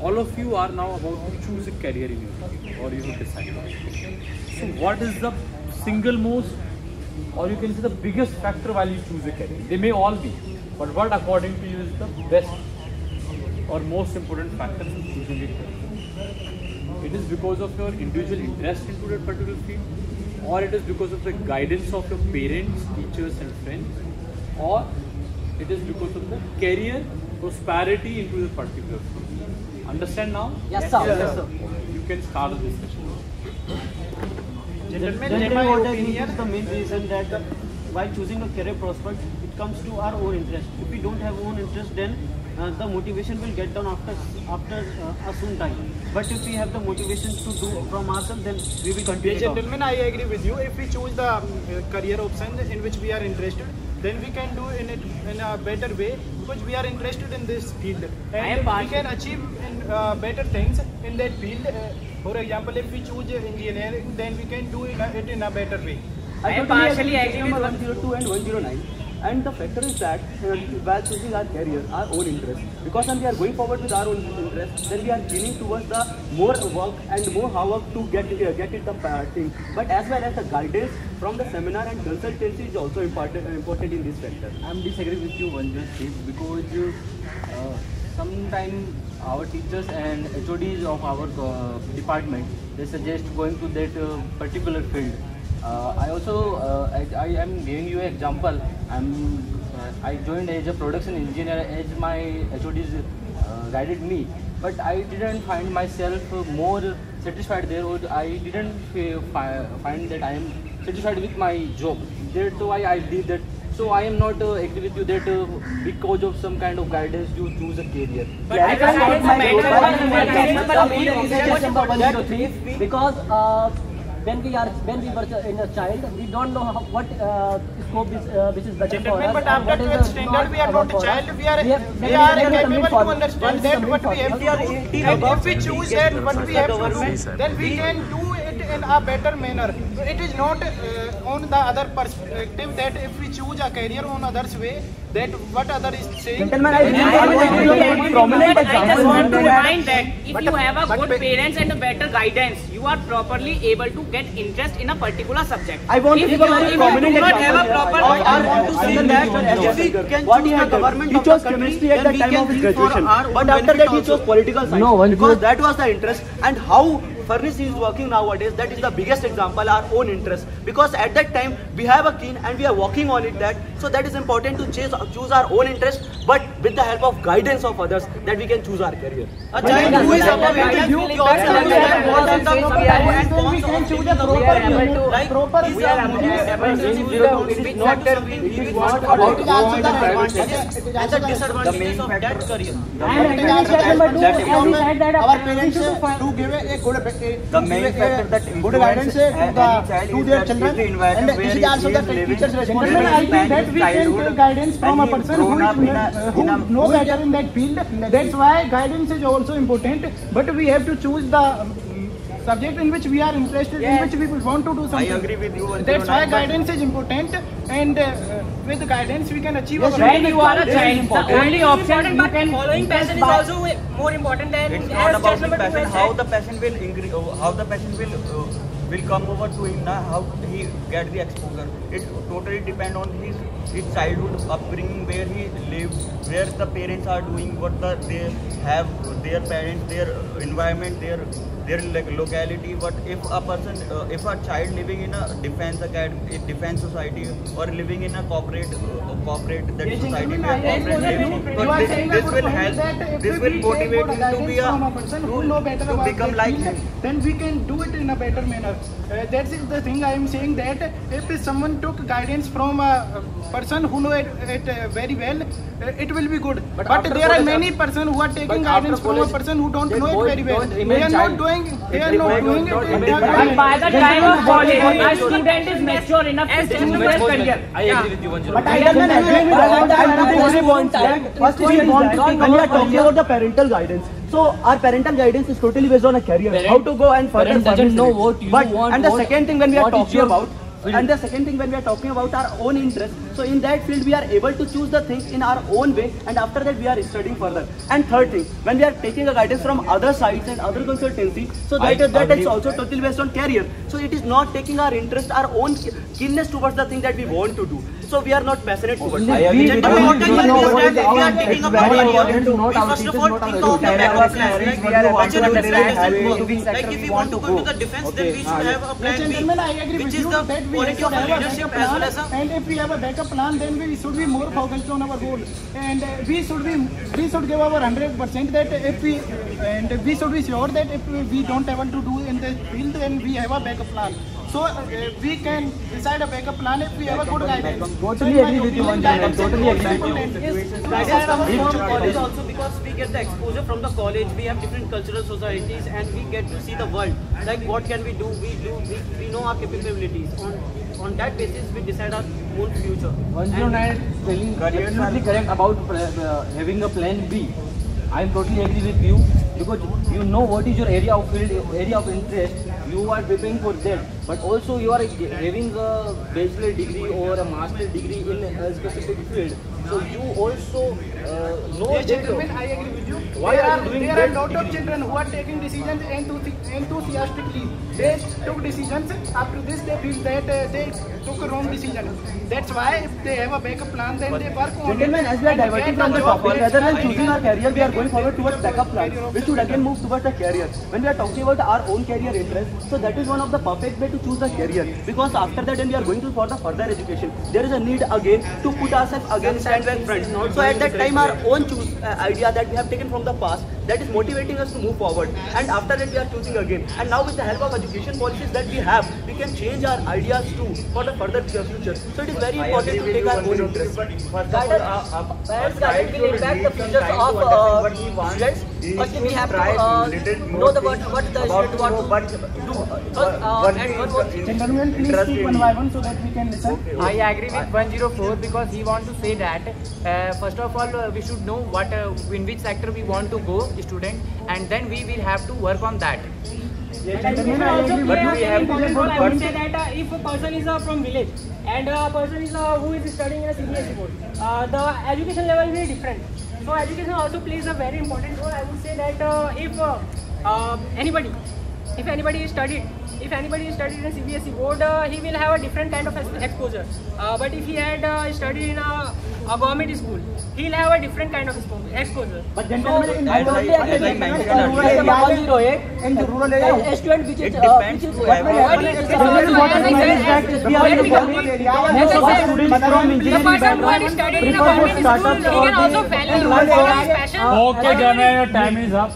All of you are now about to choose a career in your life, or you have decided. So what is the single most, or you can say the biggest factor while you choose a career? They may all be, but what according to you is the best or most important factor in choosing a career? It is because of your individual interest into that particular field, or it is because of the guidance of your parents, teachers and friends, or it is because of the career prosperity into the particular field. Understand now? Yes, sir. Yes, sir. You can start the discussion. Generally, what I think is the main reason that while choosing a career prospect, it comes to our own interest. If we don't have own interest, then the motivation will get down after a soon time. But if we have the motivation to do from ourselves, then we will continue. Yes, gentlemen, I agree with you. If we choose the career option in which we are interested, then we can do it in a better way because we are interested in this field and we can achieve better things in that field. For example, if we choose engineering, then we can do it in a better way. I am partially agree with 102 and 109. And the factor is that while choosing our career, our own interest, because when we are going forward with our own interest, then we are leaning towards the more work and more hard work to get it the thing. But as well as the guidance from the seminar and consultancy is also important in this factor. I am disagree with you, Vanjit, because sometimes our teachers and HODs of our department, they suggest going to that particular field. I also I am giving you an example. I joined as a production engineer as my HODs guided me, but I didn't find myself more satisfied there. Or I didn't find that I am satisfied with my job. That's why I did that. So I am not agree with you that because of some kind of guidance you choose a career. But because when we were in a child, we don't know what scope is which is better for us. But after 12th standard, we are not a child. We are capable to understand that what we have to do. And if we choose that what we have to do, then we can do it in a better manner. It is not on the other perspective that if we choose a career on others way, that what other is saying. Gentlemen, I just want to remind that if you have a good parents and a better guidance, you are properly able to get interest in a particular subject. I want to give a very prominent example. Have a proper I want to say that if we can choose the government, he chose chemistry at the time of his graduation, but after that he chose political science because that was the interest. And how Furnace is working nowadays, that is the biggest example, our own interest, because at that time we have a keen and we are working on it, that so that is important to choose our own interest, but with the help of guidance of others, that we can choose our career. A child who is above interest, he also understands what are the pros and cons of choosing the proper we are able to choose which factor we want about and the disadvantages of that career. Our parents to give a good the main factor that good guidance to their children, and this is also the teacher's responsibility. I think that we can take guidance from a person who knows better in that field. That's why guidance is also important, but we have to choose the subject in which we are interested, in which we want to do something. I agree with you. That's why guidance is important, and with guidance we can achieve. When you are a child, the only option you can following passion is also more important than. It's not about the passion. How the passion will increase, how the passion will come over to him now, how he get the exposure. It totally depend on his childhood upbringing, where he lives, where the parents are doing, what they have, their parents, their environment, their locality. But if a person, if a child living in a defense academy, defense society, or living in a corporate that society where corporate lives, this will help, this will motivate him to be to become like him. Then we can do it in a better manner. That is the thing I am saying, that if someone took guidance from a person who know it very well, it will be good. But there are many persons who are taking guidance from a person who don't know it very well. They are not doing it. But by the time of college, a student is mature enough to choose their career. I agree with you, Vanjit. But I don't agree with that. First is when we are talking about the parental guidance. So our parental guidance is totally based on a career, how to go and further. Parent doesn't know what you want. And the second thing when we are talking about And the second thing, when we are talking about our own interest, so in that field we are able to choose the things in our own way, and after that we are studying further. And third thing, when we are taking a guidance from other sites and other consultancy, so that is also totally based on career. So it is not taking our interest, our own keenness towards the thing that we want to do. So we are not passionate towards it. We are taking a first of all think of the backup plan. Like if we want to go into the defense, then we should have a plan B, which is the quality of leadership as well as a. And if we have a backup plan, then we should be more focused on our goal, and we should give our 100% that if we should be sure that if we don't able to do in the field, then we have a backup plan. So we can decide a backup plan if we have a good guidance. Totally agree with you, Anjan. Totally agree with you. Guidance comes from college also, because we get the exposure from the college. We have different cultural societies and we get to see the world. Like what can we do? We know our capabilities. On that basis, we decide our own future. 109 is telling absolutely correct about having a plan B. I am totally agree with you, because you know what is your area of field, area of interest. You are preparing for that, but also you are having a bachelor degree or a master degree in a specific field. So you also know Yes, gentlemen, I agree with you. Why are you doing there that? are a lot of children who are taking decisions enthusiastically. They took decisions. After this, they feel that they took a wrong decision. That's why if they have a backup plan, then they work on it. Gentlemen, as we are diverting from the topic, rather than choosing our career, we are going forward towards backup plan. We should again move towards the career. When we are talking about our own career interest, so that is one of the perfect way to choose the career. Because after that, when we are going to for the further education, there is a need again to put ourselves again stand by friends. So at that time, our own idea that we have taken from the past, that is motivating us to move forward. And after that, we are choosing again. And now with the help of education policies that we have, we can change our ideas too for the further future. So it is very important to take our own interest. Guidance will impact the futures of students. Firstly, we have to know what the student wants to do. Gentlemen, please speak one by one so that we can listen. I agree with 104 because he wants to say that first of all we should know what in which sector we want to go student, and then we will have to work on that. Gentlemen, I agree with you. I would say that if a person is from village and a person is who is studying in a CBSE board, the education level will be different. So education also plays a very important role. I would say that if anybody is studied in a CBSE board, he will have a different kind of exposure. But if he had studied in a government school, he'll have a different kind of exposure. But gentlemen, in I rural totally agree with in the rural area, A student which is The person who had studied in a government school, he can also follow his passion. Okay, Jana, your time is up.